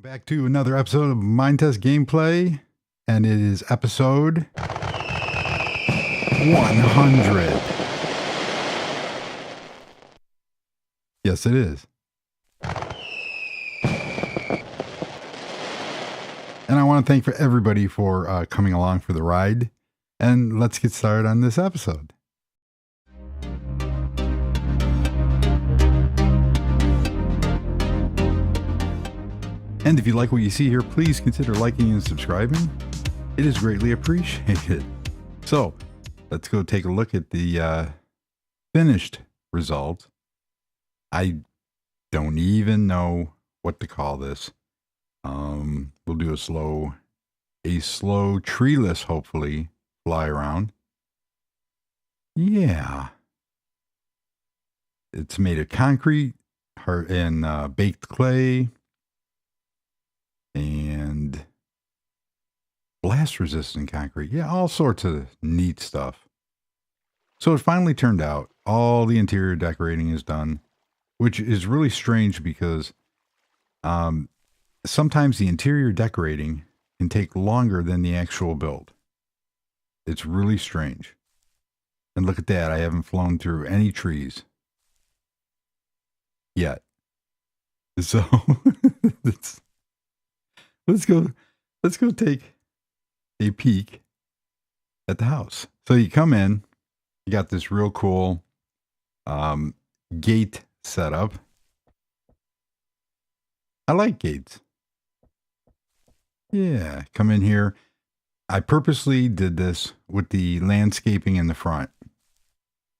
Back to another episode of Minetest gameplay, and it is episode 100. Yes, it is. And I want to thank everybody for coming along for the ride, and let's get started on this episode. And if you like what you see here, please consider liking and subscribing. It is greatly appreciated. So, let's go take a look at the finished result. I don't even know what to call this. We'll do a slow treeless, hopefully, fly around. Yeah. It's made of concrete and baked clay. And blast resistant concrete. Yeah, all sorts of neat stuff. So it finally turned out. All the interior decorating is done, which is really strange because sometimes the interior decorating can take longer than the actual build. It's really strange. And look at that. I haven't flown through any trees yet. So let's go take a peek at the house. So you come in, you got this real cool gate setup. I like gates. Yeah, come in here. I purposely did this with the landscaping in the front.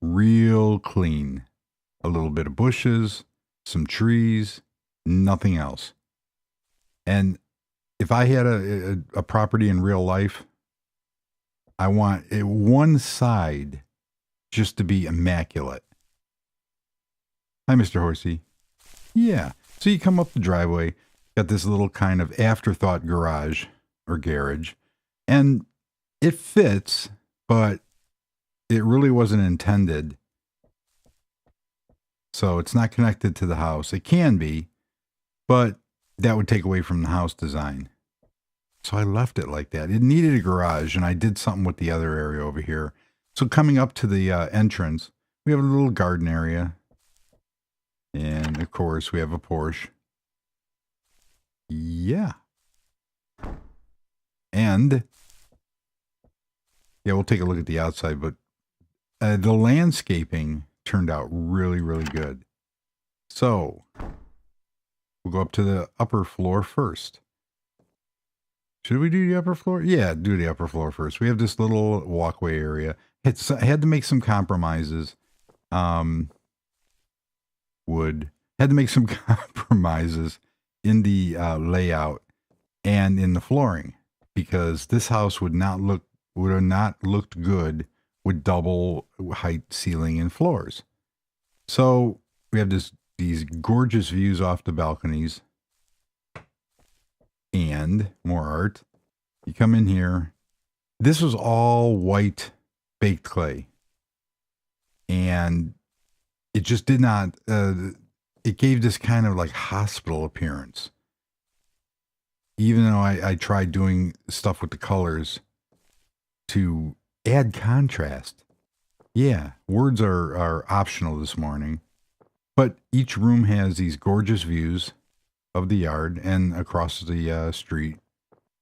Real clean. A little bit of bushes, some trees, nothing else. And if I had a property in real life, I want one side just to be immaculate. Hi, Mr. Horsey. Yeah. So you come up the driveway, got this little kind of afterthought garage or garage, and it fits, but it really wasn't intended. So it's not connected to the house. It can be, but that would take away from the house design. So I left it like that. It needed a garage, and I did something with the other area over here. So coming up to the entrance, we have a little garden area. And, of course, we have a Porsche. Yeah. And, yeah, we'll take a look at the outside, but the landscaping turned out really, really good. So we'll go up to the upper floor first. Should we do the upper floor? Yeah, do the upper floor first. We have this little walkway area. I had to make some compromises. Had to make some compromises in the layout and in the flooring because this house would have not looked good with double height ceiling and floors. So we have these gorgeous views off the balconies. And more art. You come in here. This was all white baked clay. And it just did not, it gave this kind of like hospital appearance. Even though I tried doing stuff with the colors to add contrast. Yeah, words are optional this morning. But each room has these gorgeous views of the yard and across the street.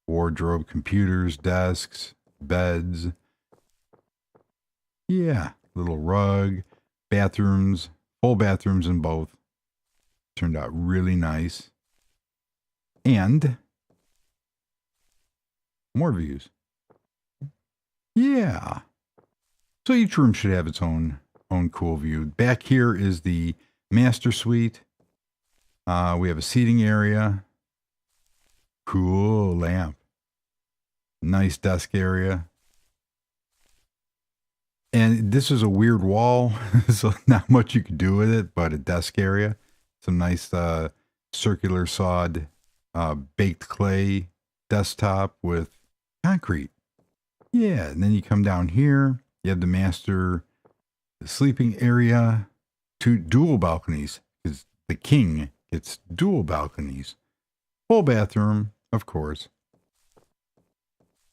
Wardrobe, computers, desks, beds. Yeah, little rug, bathrooms, full bathrooms in both. Turned out really nice. And more views. Yeah. So each room should have its own cool view. Back here is the master suite. We have a seating area. Cool lamp. Nice desk area. And this is a weird wall, so not much you can do with it, but a desk area. Some nice circular sawed baked clay desktop with concrete. Yeah, and then you come down here. You have the master sleeping area. 2 dual balconies, because the king gets dual balconies. Full bathroom, of course.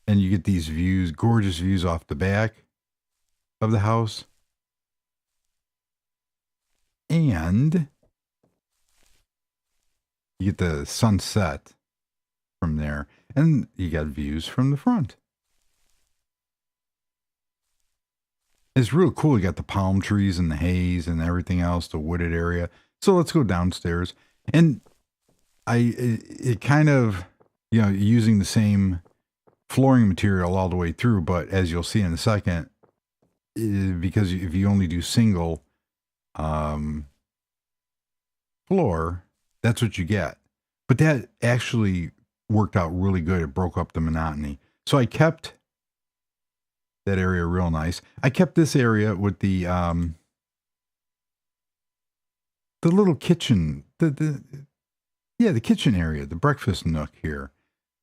And you get these views, gorgeous views off the back of the house. And you get the sunset from there. And you got views from the front. It's real cool. You got the palm trees and the haze and everything else, the wooded area. So let's go downstairs. And it kind of, you know, using the same flooring material all the way through, but as you'll see in a second, because if you only do single floor, that's what you get. But that actually worked out really good. It broke up the monotony. So I kept that area real nice. I kept this area with the little kitchen, the kitchen area, the breakfast nook here.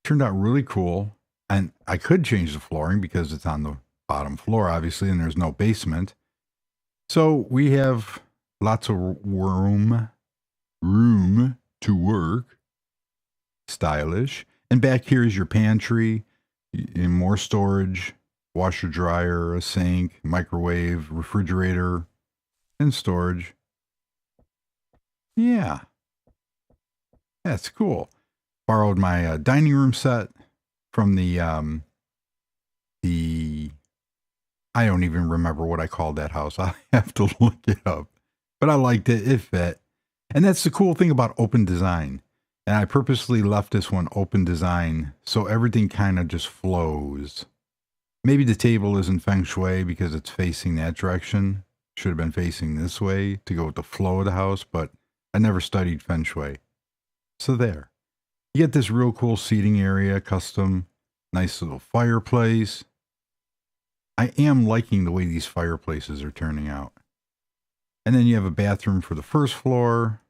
Turned out really cool. And I could change the flooring because it's on the bottom floor, obviously, and there's no basement. So we have lots of room to work. Stylish. And back here is your pantry, and more storage, washer, dryer, a sink, microwave, refrigerator, and storage. Yeah. That's cool. Borrowed my dining room set from the I don't even remember what I called that house. I have to look it up. But I liked it. It fit. And that's the cool thing about open design. And I purposely left this one open design so everything kind of just flows. Maybe the table isn't feng shui because it's facing that direction. Should have been facing this way to go with the flow of the house, but I never studied feng shui. So there. You get this real cool seating area, custom, nice little fireplace. I am liking the way these fireplaces are turning out. And then you have a bathroom for the first floor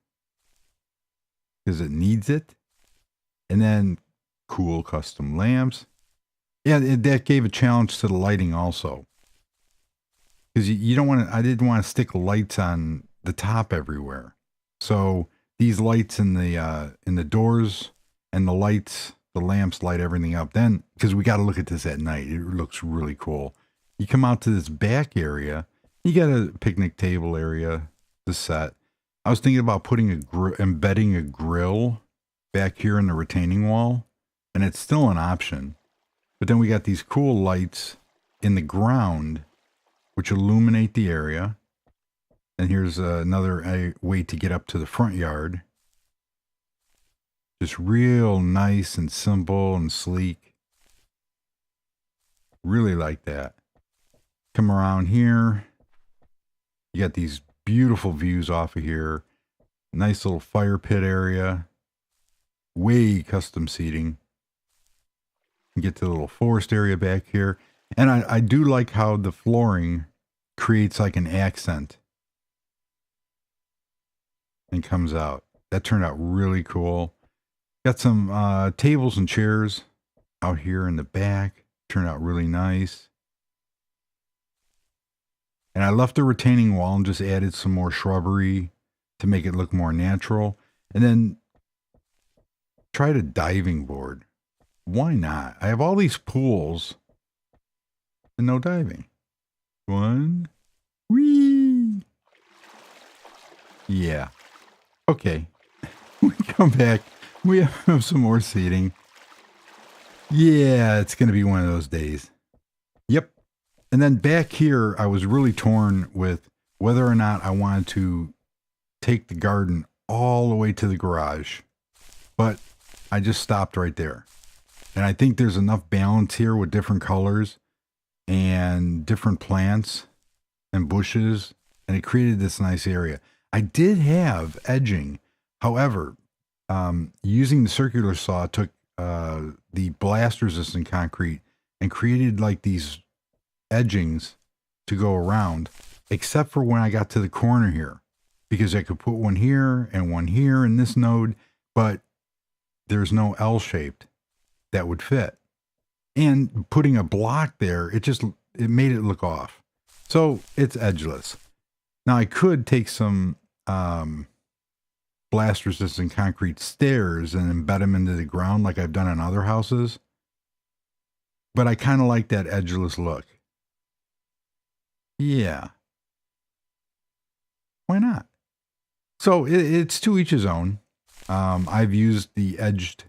because it needs it. And then cool custom lamps. Yeah, that gave a challenge to the lighting also. Because you don't want to, I didn't want to stick lights on the top everywhere. So these lights in the doors and the lights, the lamps light everything up. Then, because we got to look at this at night. It looks really cool. You come out to this back area. You got a picnic table area to set. I was thinking about putting embedding a grill back here in the retaining wall. And it's still an option. But then we got these cool lights in the ground, which illuminate the area. And here's another way to get up to the front yard. Just real nice and simple and sleek. Really like that. Come around here. You got these beautiful views off of here. Nice little fire pit area. Way custom seating. Get to the little forest area back here. And I do like how the flooring creates like an accent and comes out. That turned out really cool. Got some tables and chairs out here in the back. Turned out really nice. And I left the retaining wall and just added some more shrubbery to make it look more natural. And then tried a diving board. Why not? I have all these pools and no diving. One. Whee! Yeah. Okay. We come back. We have some more seating. Yeah, it's going to be one of those days. Yep. And then back here, I was really torn with whether or not I wanted to take the garden all the way to the garage. But I just stopped right there. And I think there's enough balance here with different colors and different plants and bushes. And it created this nice area. I did have edging. However, using the circular saw, took the blast resistant concrete and created like these edgings to go around, except for when I got to the corner here, because I could put one here in this node, but there's no L-shaped that would fit. And putting a block there, it made it look off. So it's edgeless. Now I could take some blast resistant concrete stairs and embed them into the ground like I've done in other houses. But I kind of like that edgeless look. Yeah. Why not? So it's to each his own. I've used the edged.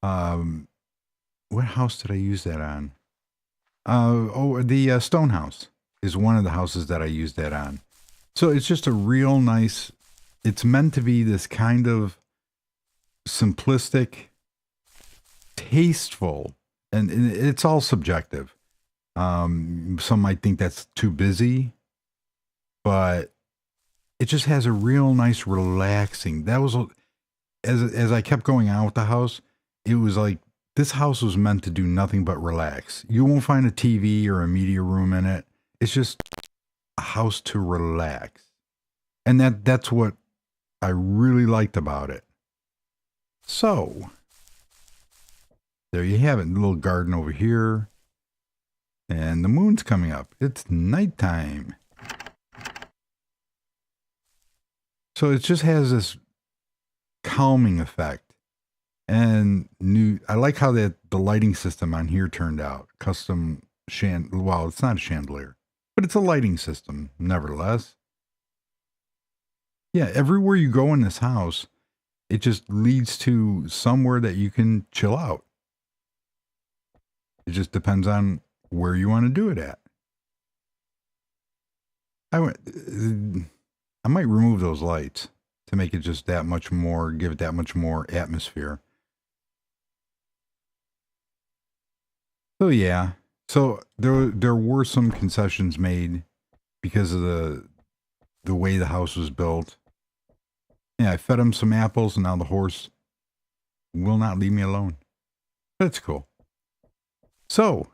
What house did I use that on? The stone house is one of the houses that I used that on. So it's just a real nice. It's meant to be this kind of simplistic, tasteful, and it's all subjective. Some might think that's too busy, but it just has a real nice, relaxing. That was as I kept going on with the house, it was like this house was meant to do nothing but relax. You won't find a TV or a media room in it. It's just a house to relax, and that's what I really liked about it. So there you have it. A little garden over here, and the moon's coming up. It's nighttime. So it just has this calming effect. And I like how the lighting system on here turned out. Custom well, it's not a chandelier, but it's a lighting system nevertheless. Yeah, everywhere you go in this house, it just leads to somewhere that you can chill out. It just depends on where you want to do it at. I might remove those lights to make it just that much more, give it that much more atmosphere. So yeah, so there were some concessions made because of the way the house was built. Yeah, I fed him some apples, and now the horse will not leave me alone. That's cool. So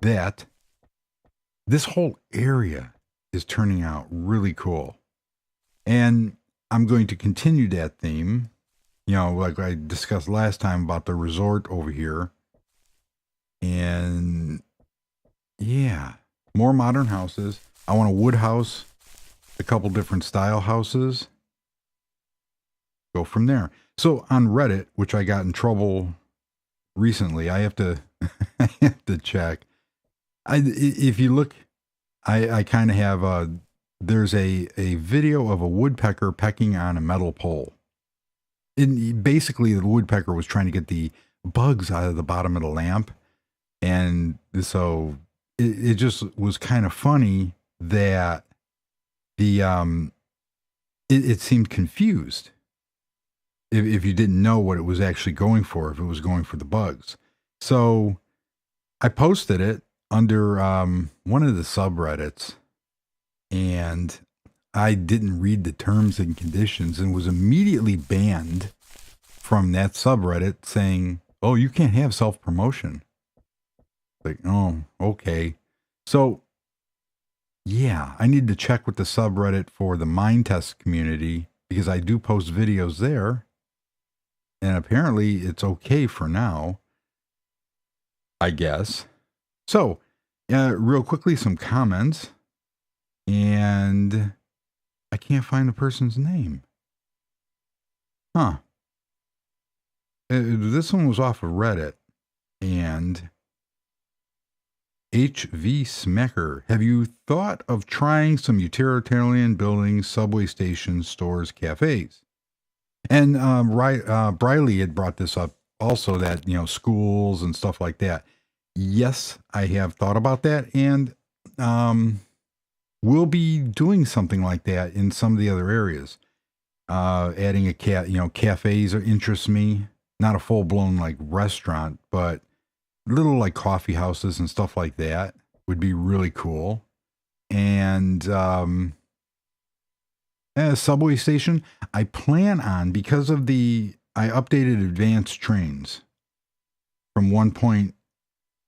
this whole area is turning out really cool. And I'm going to continue that theme, like I discussed last time about the resort over here. And yeah, more modern houses. I want a wood house, a couple different style houses. Go from there. So on Reddit, which I got in trouble recently, I have to I have to check. If you look, I kind of have there's a video of a woodpecker pecking on a metal pole. Basically, the woodpecker was trying to get the bugs out of the bottom of the lamp. And so it just was kind of funny that it seemed confused if you didn't know what it was actually going for, if it was going for the bugs. So I posted it under one of the subreddits, and I didn't read the terms and conditions and was immediately banned from that subreddit saying, oh, you can't have self-promotion. Like, oh, okay. So yeah, I need to check with the subreddit for the Minetest community because I do post videos there. And apparently it's okay for now, I guess. So, real quickly, some comments. And I can't find the person's name. Huh. This one was off of Reddit. And HV Smecker, have you thought of trying some utilitarian buildings, subway stations, stores, cafes? And Briley had brought this up also, that, schools and stuff like that. Yes, I have thought about that, and we'll be doing something like that in some of the other areas. Adding a cafes interests me. Not a full-blown like restaurant, but little like coffee houses and stuff like that would be really cool. And a subway station, I plan on, because of I updated advanced trains from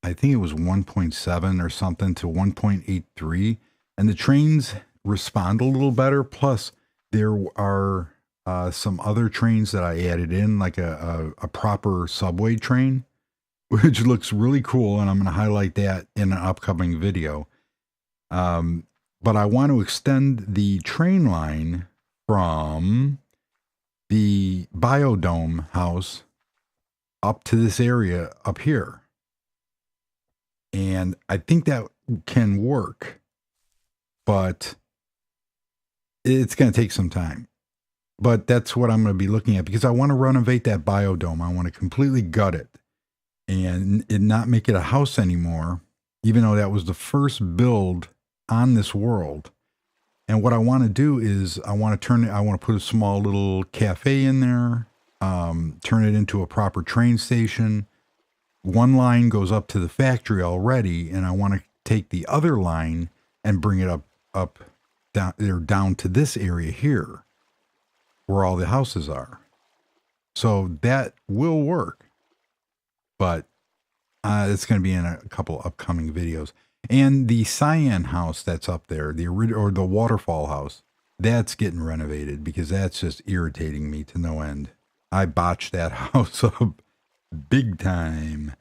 I think it was 1.7 or something to 1.83, and the trains respond a little better. Plus, there are some other trains that I added in, like a proper subway train, which looks really cool, and I'm going to highlight that in an upcoming video. But I want to extend the train line from the biodome house up to this area up here. And I think that can work, but it's going to take some time. But that's what I'm going to be looking at, because I want to renovate that biodome. I want to completely gut it and not make it a house anymore, even though that was the first build on this world. And what I want to do is I want to put a small little cafe in there, turn it into a proper train station. One line goes up to the factory already, and I want to take the other line and bring it down to this area here, where all the houses are. So that will work, but it's going to be in a couple upcoming videos. And the cyan house that's up there, the waterfall house, that's getting renovated, because that's just irritating me to no end. I botched that house up big time.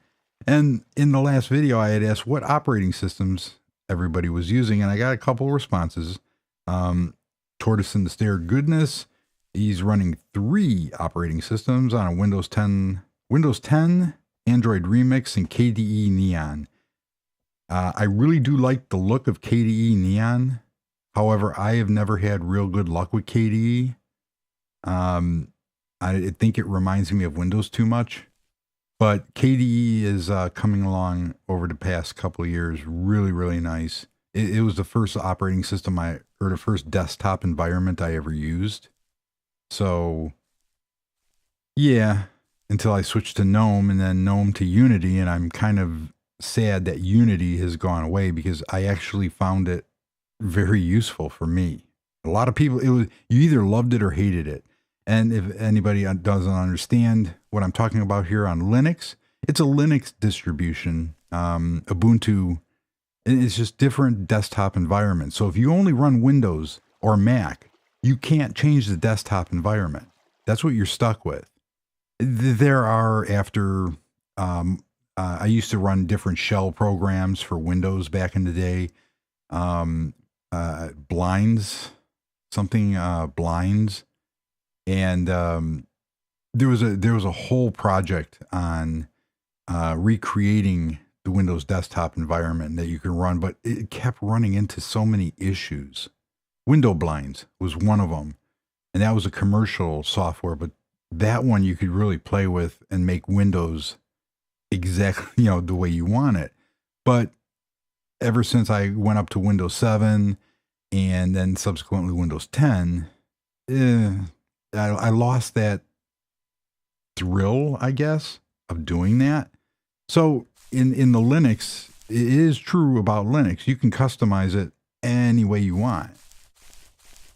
And in the last video, I had asked what operating systems everybody was using, and I got a couple of responses. Tortoise in the Stair Goodness, he's running 3 operating systems on a Windows 10, Android Remix, and KDE Neon. I really do like the look of KDE Neon. However, I have never had real good luck with KDE. I think it reminds me of Windows too much. But KDE is coming along over the past couple of years. Really, really nice. It was the first operating system or the first desktop environment I ever used. So, yeah, until I switched to GNOME, and then GNOME to Unity, and I'm kind of sad that Unity has gone away, because I actually found it very useful for me. A lot of people, you either loved it or hated it. And if anybody doesn't understand what I'm talking about here on Linux, it's a Linux distribution. Ubuntu, it's just different desktop environments. So if you only run Windows or Mac, you can't change the desktop environment. That's what you're stuck with. There are, I used to run different shell programs for Windows back in the day. Blinds. And there was a whole project on recreating the Windows desktop environment that you can run, but it kept running into so many issues. Window blinds was one of them, and that was a commercial software, but that one you could really play with and make Windows exactly, the way you want it. But ever since I went up to Windows 7 and then subsequently Windows 10, I lost that thrill, I guess, of doing that. So in the Linux, it is true about Linux. You can customize it any way you want.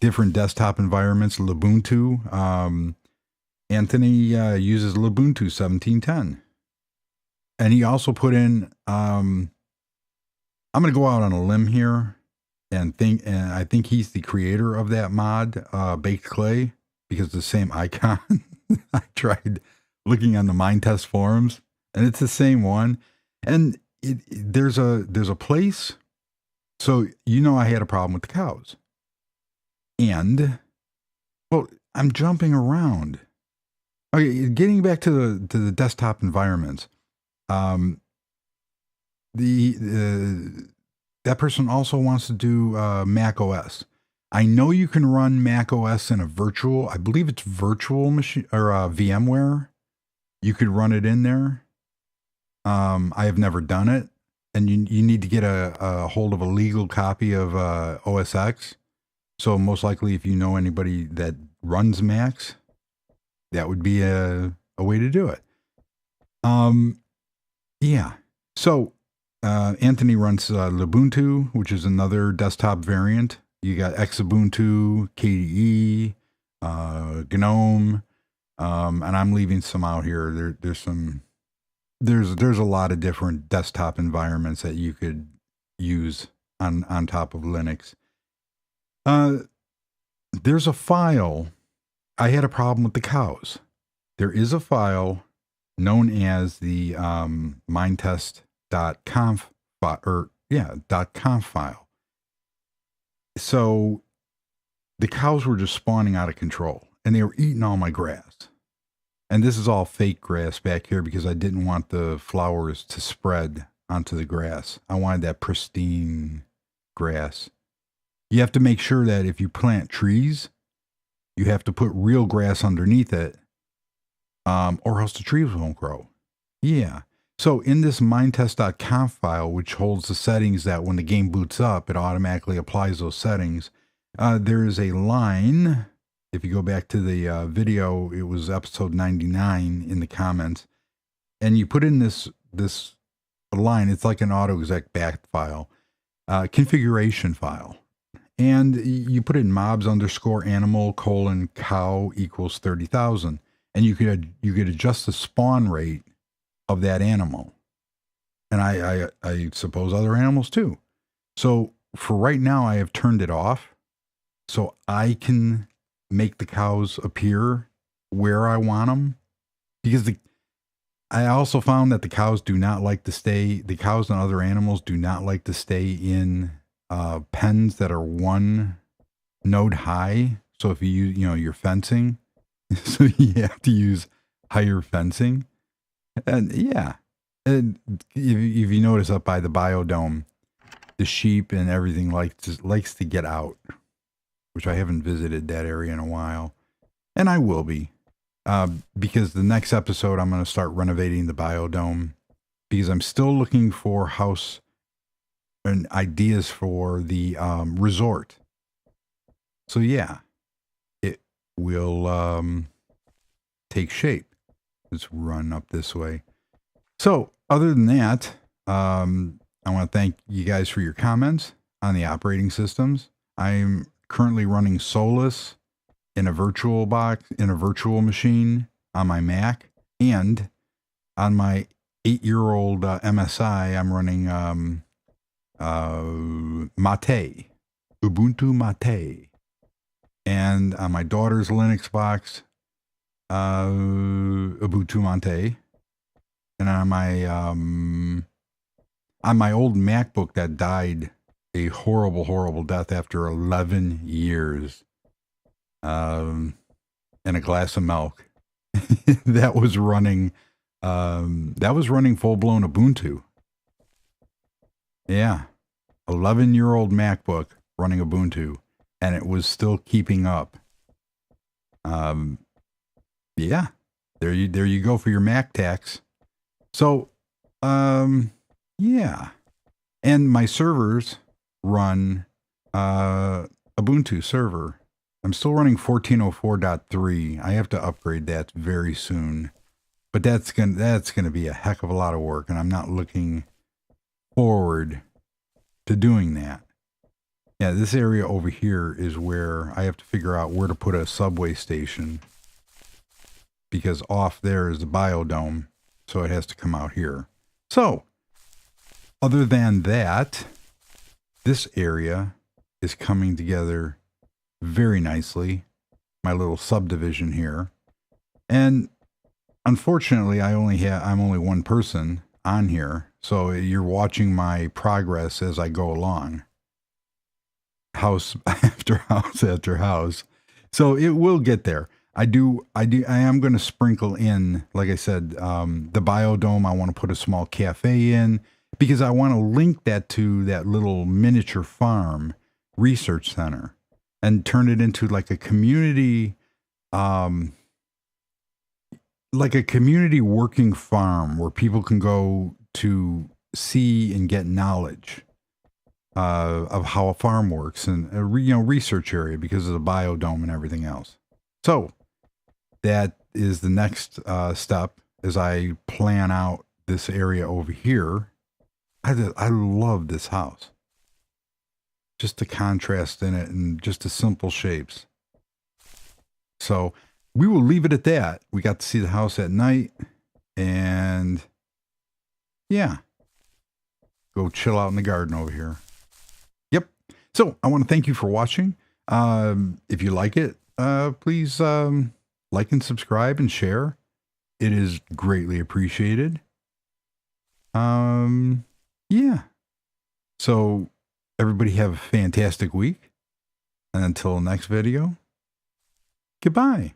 Different desktop environments, Ubuntu. Anthony uses Ubuntu 17.10. And he also put in, I'm going to go out on a limb here and I think he's the creator of that mod, Baked Clay, because it's the same icon. I tried looking on the Minetest forums, and it's the same one. And there's a place. So, I had a problem with the cows. And, well, I'm jumping around. Okay, getting back to the desktop environments. That person also wants to do Mac OS. I know you can run Mac OS in a virtual, I believe it's virtual machine or VMware. You could run it in there. I have never done it, and you need to get a hold of a legal copy of OS X. So most likely, if you know anybody that runs Macs, that would be a way to do it. Yeah. So Anthony runs Ubuntu, which is another desktop variant. You got Xubuntu, KDE, GNOME, and I'm leaving some out here. There's a lot of different desktop environments that you could use on top of Linux. There's a file. I had a problem with the cows. There is a file known as the minetest.conf .conf file. So the cows were just spawning out of control and they were eating all my grass. And this is all fake grass back here because I didn't want the flowers to spread onto the grass. I wanted that pristine grass. You have to make sure that if you plant trees, you have to put real grass underneath it, or else the trees won't grow. Yeah. So in this minetest.conf file, which holds the settings that when the game boots up, it automatically applies those settings, there is a line. If you go back to the video, it was episode 99 in the comments, and you put in this line. It's like an autoexec back file, configuration file. And you put in mobs _ animal : cow equals 30,000. And you could adjust the spawn rate of that animal. And I suppose other animals too. So for right now, I have turned it off so I can make the cows appear where I want them. Because I also found that the cows do not like to stay, the cows and other animals do not like to stay in pens that are one node high. So if you use, you're fencing, so you have to use higher fencing. And yeah, and if you notice up by the biodome, the sheep and everything likes to get out, which I haven't visited that area in a while. And I will be, because the next episode, I'm going to start renovating the biodome because I'm still looking for house and ideas for the resort. So yeah, it will take shape. Let's run up this way. So other than that, I want to thank you guys for your comments on the operating systems. I'm currently running Solus in a virtual machine on my Mac, and on my 8-year-old MSI, I'm running Mate, Ubuntu Mate, and on my daughter's Linux box, Ubuntu Mate, and on my old MacBook that died a horrible death after 11 years, and a glass of milk. that was running full-blown Ubuntu. Yeah, 11-year-old MacBook running Ubuntu, and it was still keeping up. Yeah, there you go for your Mac tax. So, yeah, and my servers run Ubuntu server. I'm still running 1404.3. I have to upgrade that very soon, but that's gonna be a heck of a lot of work, and I'm not looking forward to doing that. Yeah, this area over here is where I have to figure out where to put a subway station, because off there is the biodome, so it has to come out here. So, other than that, this area is coming together very nicely. My little subdivision here. And unfortunately, I'm only one person on here, so you're watching my progress as I go along. House after house after house. So it will get there. I am going to sprinkle in, like I said, the biodome. I want to put a small cafe in because I want to link that to that little miniature farm research center and turn it into like a community, working farm where people can go to see and get knowledge of how a farm works, and a research area because of the biodome and everything else. So that is the next step as I plan out this area over here. I love this house. Just the contrast in it and just the simple shapes. So we will leave it at that. We got to see the house at night, and yeah, go chill out in the garden over here. Yep. So I want to thank you for watching. If you like it, please like and subscribe and share. It is greatly appreciated. Yeah. So everybody have a fantastic week. And until next video, goodbye.